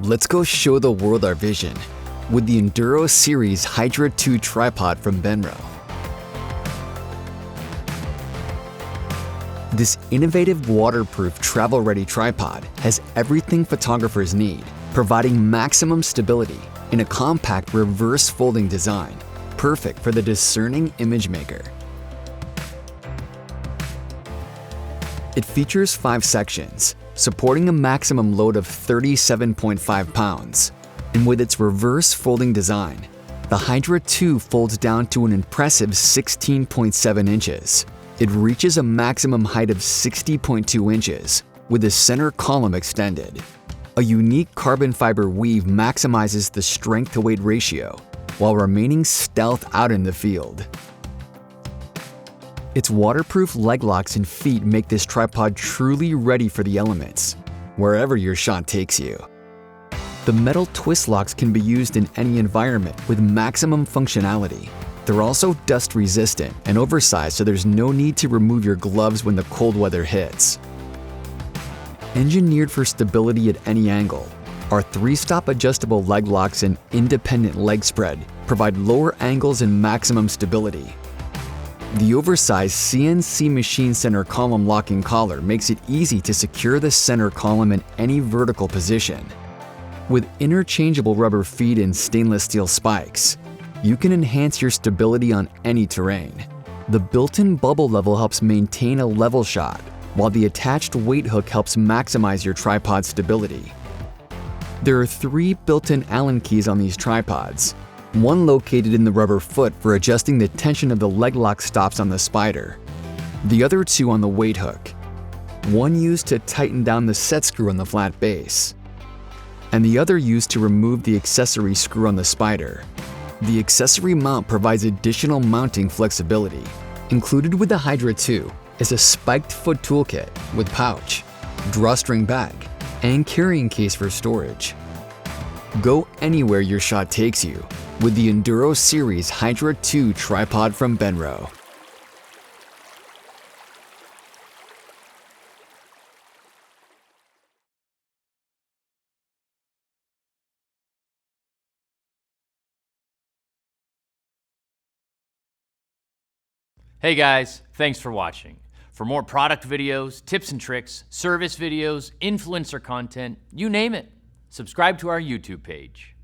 Let's go show the world our vision with the Induro series Hydra2 tripod from BENRO. This innovative waterproof travel-ready tripod has everything photographers need, providing maximum stability in a compact reverse folding design, perfect for the discerning image maker. It features 5 sections, supporting a maximum load of 37.5 pounds. And with its reverse folding design, the Hydra2 folds down to an impressive 16.7 inches. It reaches a maximum height of 60.2 inches, with the center column extended. A unique carbon fiber weave maximizes the strength-to-weight ratio, while remaining stealth out in the field. Its waterproof leg locks and feet make this tripod truly ready for the elements, wherever your shot takes you. The metal twist locks can be used in any environment with maximum functionality. They're also dust resistant and oversized, so there's no need to remove your gloves when the cold weather hits. Engineered for stability at any angle, our 3-stop adjustable leg locks and independent leg spread provide lower angles and maximum stability. The oversized CNC machine center column locking collar makes it easy to secure the center column in any vertical position. With interchangeable rubber feet and stainless steel spikes, you can enhance your stability on any terrain. The built-in bubble level helps maintain a level shot, while the attached weight hook helps maximize your tripod stability. There are 3 built-in Allen keys on these tripods, one located in the rubber foot for adjusting the tension of the leg lock stops on the spider, the other 2 on the weight hook, one used to tighten down the set screw on the flat base, and the other used to remove the accessory screw on the spider. The accessory mount provides additional mounting flexibility. Included with the Hydra2 is a spiked foot toolkit with pouch, drawstring bag, and carrying case for storage. Go anywhere your shot takes you with the Induro series Hydra2 tripod from BENRO. Hey guys, thanks for watching. For more product videos, tips and tricks, service videos, influencer content, you name it, subscribe to our YouTube page.